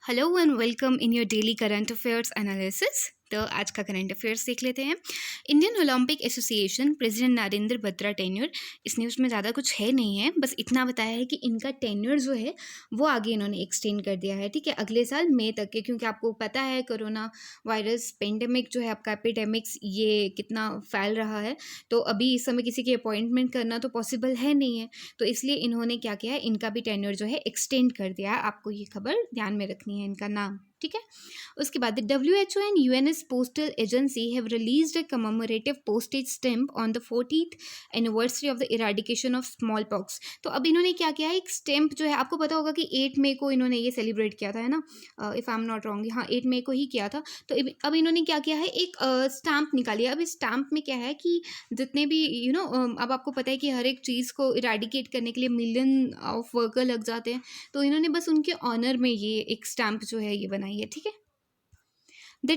Hello and welcome in your daily current affairs analysis. तो आज का करंट अफेयर्स देख लेते हैं। Indian Olympic association president Narendra Batra tenure, इस न्यूज़ में ज़्यादा कुछ है नहीं है, बस इतना बताया है कि इनका टेन्योर जो है वो आगे इन्होंने एक्सटेंड कर दिया है, ठीक है, अगले साल मई तक के। क्योंकि आपको पता है कोरोना वायरस पेंडेमिक जो है आपका एपिडेमिक्स ये कितना फैल रहा है, तो अभी इस समय किसी की अपॉइंटमेंट करना तो पॉसिबल है नहीं है, तो इसलिए इन्होंने क्या किया है, इनका भी टेन्योर जो है एक्सटेंड कर दिया है। आपको ये खबर ध्यान में रखनी है, इनका नाम, ठीक है। उसके बाद WHO and UN's postal agency have released a commemorative postage stamp on the 40th anniversary of the eradication of smallpox. तो अब इन्होंने क्या किया है, एक स्टैम्प जो है, आपको पता होगा कि 8 मई को इन्होंने ये सेलिब्रेट किया था, है ना, if I am not wrong, हाँ 8 मई को ही किया था। तो अब इन्होंने क्या किया है, एक स्टैम्प निकाली है। अब इस स्टैम्प में क्या है कि जितने भी अब आपको पता है कि हर एक चीज़ को इराडिकेट करने के लिए मिलियन ऑफ वर्कर लग जाते हैं, तो इन्होंने बस उनके ऑनर में ये एक स्टैम्प जो है ये बनाई है, ठीक है। The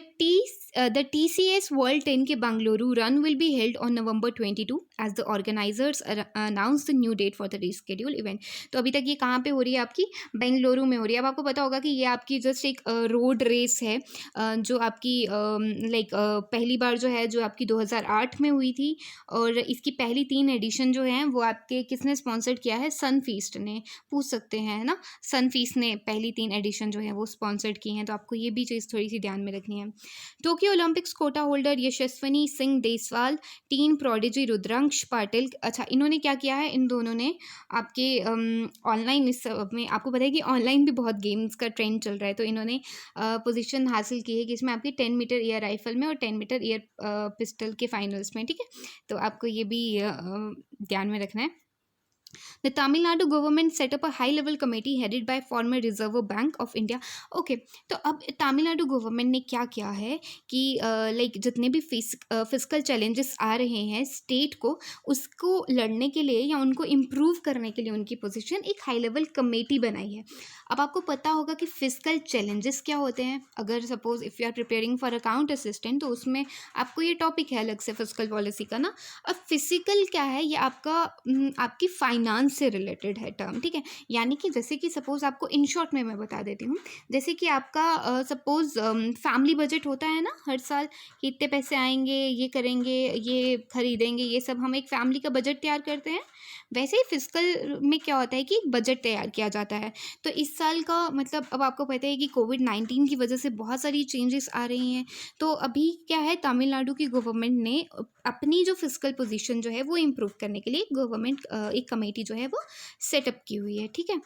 TCS World 10 के Bangalore run will be held on November 22 as the organizers announced the new date for the rescheduled event। तो अभी तक ये कहाँ पे हो रही है, आपकी बेंगलुरु में हो रही है। अब आपको पता होगा कि ये आपकी जस्ट एक रोड रेस है, जो आपकी पहली बार जो है, जो आपकी 2008 में हुई थी, और इसकी पहली 3 एडिशन जो हैं वो आपके किसने स्पॉन्सर्ड किया है, सनफीस्ट ने। पूछ सकते हैं, है ना, सनफीस्ट ने पहली 3 एडिशन जो है वो स्पॉन्सर्ड की हैं, तो आपको ये भी चीज़ थोड़ी सी ध्यान में रखनी है। टोक्यो ओलंपिक्स कोटा होल्डर यशस्विनी सिंह देसवाल, टीन प्रोडिजी रुद्रांश पाटिल, अच्छा इन्होंने क्या किया है, इन दोनों ने आपके ऑनलाइन इस में आपको पता है कि ऑनलाइन भी बहुत गेम्स का ट्रेंड चल रहा है, तो इन्होंने पोजीशन हासिल की है कि इसमें आपकी 10 मीटर एयर राइफल में और 10 मीटर एयर पिस्टल के फाइनल्स में, ठीक है। तो आपको ये भी ध्यान में रखना है। The Tamil Nadu government set up a high-level committee headed by former Reserve Bank of India। Okay, तो अब तमिलनाडु गवर्नमेंट ने क्या किया है कि जितने भी फिजिकल चैलेंजेस आ रहे हैं स्टेट को, उसको लड़ने के लिए या उनको इम्प्रूव करने के लिए उनकी पोजीशन एक हाई लेवल कमेटी बनाई है। अब आपको पता होगा कि फिजिकल चैलेंजेस क्या होते हैं। अगर suppose if you are preparing for account assistant, तो उसमें आपको ये टॉपिक है अलग से फिजिकल पॉलिसी का ना। अब फिजिकल क्या है, ये आपका आपकी फाइनेंस से रिलेटेड है टर्म, ठीक है। यानी कि जैसे कि सपोज आपको इन शॉर्ट में मैं बता देती हूँ, जैसे कि आपका सपोज फैमिली बजट होता है ना हर साल, कि इतने पैसे आएंगे, ये करेंगे, ये खरीदेंगे, ये सब हम एक फैमिली का बजट तैयार करते हैं। वैसे ही फिजिकल में क्या होता है कि एक बजट तैयार किया जाता है। तो इस साल का मतलब, अब आपको पता है कि कोविड-19 की वजह से बहुत सारी चेंजेस आ रही हैं, तो अभी क्या है, तमिलनाडु की गवर्नमेंट ने अपनी जो फिजिकल पोजीशन जो है वो इम्प्रूव करने के लिए गवर्नमेंट एक कमेटी जो है वो सेटअप की हुई है, ठीक है।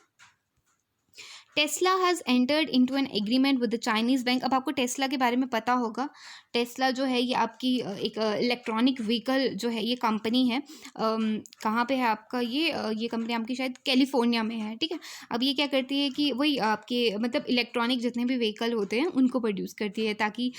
Tesla has entered into an agreement with the Chinese bank. अब आपको टेस्ला के बारे में पता होगा। टेस्ला जो है ये आपकी एक इलेक्ट्रॉनिक व्हीकल जो है, ये कंपनी है, कहाँ पे है आपका ये कंपनी आपकी शायद कैलिफोर्निया में है, ठीक है। अब ये क्या करती है कि वही आपके मतलब इलेक्ट्रॉनिक जितने भी व्हीकल होते हैं उनको प्रोड्यूस करती है, ताकि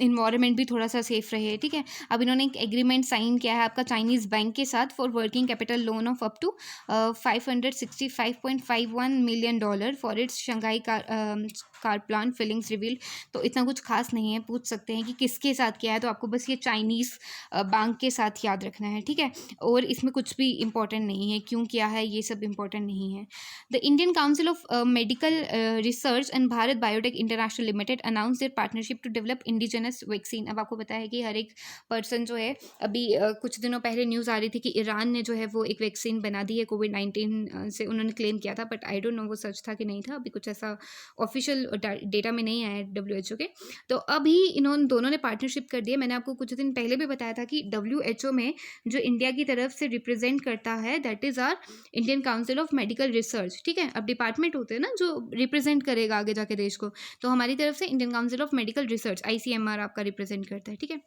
इन्वायरमेंट भी थोड़ा सा सेफ रहे, ठीक है। अब इन्होंने एक एग्रीमेंट साइन किया है आपका चाइनीज़ बैंक के साथ for working capital loan of up to $565.51 million for its Shanghai car plant filings revealed. तो इतना कुछ खास नहीं है, पूछ सकते हैं कि किसके साथ किया है, तो आपको बस ये चाइनीज़ बैंक के साथ याद रखना है, ठीक है। और इसमें कुछ भी इम्पोर्टेंट नहीं है, क्यों किया है ये सब इम्पोर्टेंट नहीं है। The Indian council of medical research and Bharat biotech international limited announce their partnership to develop indigenous vaccine. अब आपको पता है कि हर एक पर्सन जो है, अभी कुछ दिनों पहले न्यूज़ आ रही थी कि ईरान ने जो है वो एक वैक्सीन बना दी है कोविड-19 से, उन्होंने क्लेम किया था, बट आई डोंट नो वो सच था कि नहीं था। अभी कुछ ऐसा ऑफिशियल डेटा में नहीं आया है WHO के। तो अभी इन्होंने दोनों ने पार्टनरशिप कर दी है। मैंने आपको कुछ दिन पहले भी बताया था कि WHO में जो इंडिया की तरफ से रिप्रेजेंट करता है, that is our Indian council of medical research, ठीक है। अब डिपार्टमेंट होते हैं ना जो रिप्रेजेंट करेगा आगे जाके देश को, तो हमारी तरफ से Indian council of medical research ICMR आपका रिप्रेजेंट करता है, ठीक है।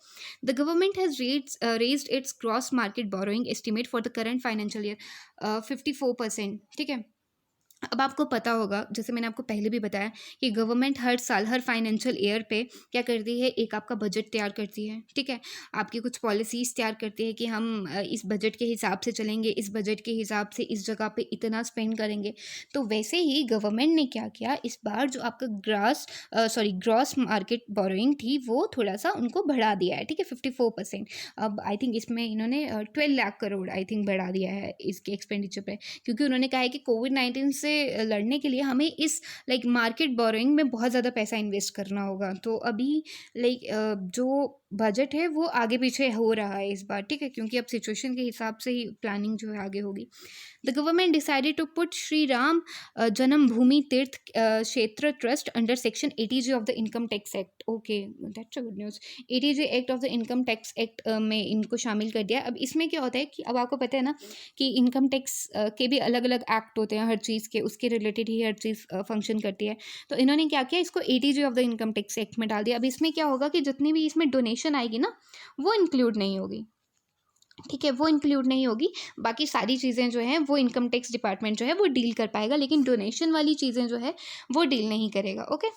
The government has raised it's gross market borrowing estimate for the current financial year 54%, ठीक है। अब आपको पता होगा, जैसे मैंने आपको पहले भी बताया, कि गवर्नमेंट हर साल हर फाइनेंशियल ईयर पे क्या करती है, एक आपका बजट तैयार करती है, ठीक है। आपकी कुछ पॉलिसीज़ तैयार करती है कि हम इस बजट के हिसाब से चलेंगे, इस बजट के हिसाब से इस जगह पे इतना स्पेंड करेंगे। तो वैसे ही गवर्नमेंट ने क्या किया, इस बार जो आपका ग्रॉस मार्केट बोरोइंग थी वो थोड़ा सा उनको बढ़ा दिया है, ठीक है, 54%। अब आई थिंक इसमें इन्होंने 12 लाख करोड़ आई थिंक बढ़ा दिया है इसके एक्सपेंडिचर पे, क्योंकि उन्होंने कहा है कि कोविड-19 से से लड़ने के लिए हमें इस लाइक मार्केट बोरोइंग में बहुत ज़्यादा पैसा इन्वेस्ट करना होगा। तो अभी लाइक जो बजट है वो आगे पीछे हो रहा है इस बार, ठीक है, क्योंकि अब सिचुएशन के हिसाब से ही प्लानिंग जो है आगे होगी। The government decided to put Shri Ram Janmabhoomi Teerth Kshetra trust under section 80G of the income tax act. Okay, that's a good news. 80G act of the income tax act में इनको शामिल कर दिया। अब इसमें क्या होता है कि अब आपको पता है ना कि इनकम टैक्स के भी अलग अलग एक्ट होते हैं हर चीज़ के, उसके रिलेटेड ही हर चीज़ फंक्शन करती है। तो इन्होंने क्या किया, इसको 80G of the income tax act में डाल दिया। अब इसमें क्या होगा कि जितनी भी इसमें डोनेशन आएगी ना वो इंक्लूड नहीं होगी, ठीक है, वो इंक्लूड नहीं होगी। बाकी सारी चीज़ें जो हैं वो इनकम टैक्स डिपार्टमेंट जो है वो डील कर पाएगा, लेकिन डोनेशन वाली चीज़ें जो है वो डील नहीं करेगा। Okay.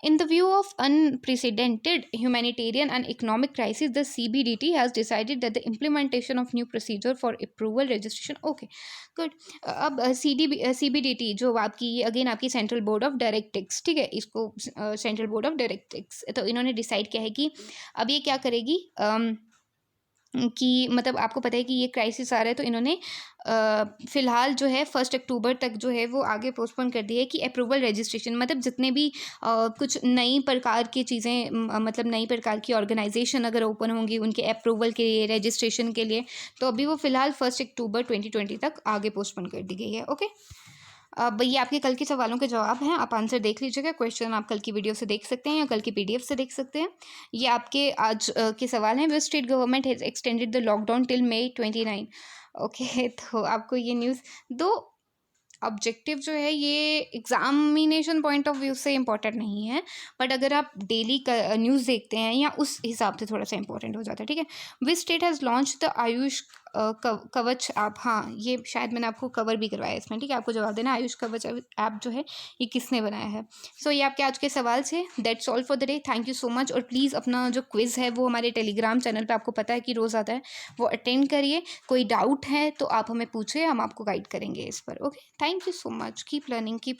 In the view of unprecedented humanitarian and economic crisis, the CBDT has decided that the implementation of new procedure for approval registration. Okay, good. अब CBDT जो आपकी अगेन आपकी central board of direct tax, ठीक है, इसको central board of direct tax, तो इन्होंने decide किया है कि अब ये क्या करेगी कि मतलब आपको पता है कि ये क्राइसिस आ रहा है, तो इन्होंने फ़िलहाल जो है 1 अक्टूबर तक जो है वो आगे पोस्टपोन कर दी है कि अप्रूवल रजिस्ट्रेशन, मतलब जितने भी कुछ नई प्रकार की चीज़ें मतलब नई प्रकार की ऑर्गेनाइजेशन अगर ओपन होंगी उनके अप्रूवल के लिए, रजिस्ट्रेशन के लिए, तो अभी वो फ़िलहाल 1 अक्टूबर 2020 तक आगे पोस्टपोन कर दी गई है। ओके। अब ये आपके कल के सवालों के जवाब हैं, आप आंसर देख लीजिएगा। क्वेश्चन आप कल की वीडियो से देख सकते हैं या कल की PDF से देख सकते हैं। ये आपके आज के सवाल हैं। West state government has extended the lockdown till May 29। Okay, तो आपको ये न्यूज़ दो ऑब्जेक्टिव जो है ये एग्जामिनेशन पॉइंट ऑफ व्यू से इम्पॉर्टेंट नहीं है, बट अगर आप डेली न्यूज़ देखते हैं या उस हिसाब से थोड़ा सा इंपॉर्टेंट हो जाता है, ठीक है। Which state has launch the Ayush कवच ऐप। हाँ, ये शायद मैंने आपको कवर भी करवाया इसमें, ठीक है, आपको जवाब देना आयुष कवच ऐप जो है ये किसने बनाया है। सो ये आपके आज के सवाल से। That's all for the day. Thank you so much. और प्लीज़ अपना जो क्विज़ है वो हमारे टेलीग्राम चैनल पे आपको पता है कि रोज़ आता है, वो अटेंड करिए। कोई डाउट है तो आप हमें पूछिए, हम आपको गाइड करेंगे इस पर। Okay, thank you so much. Keep learning, keep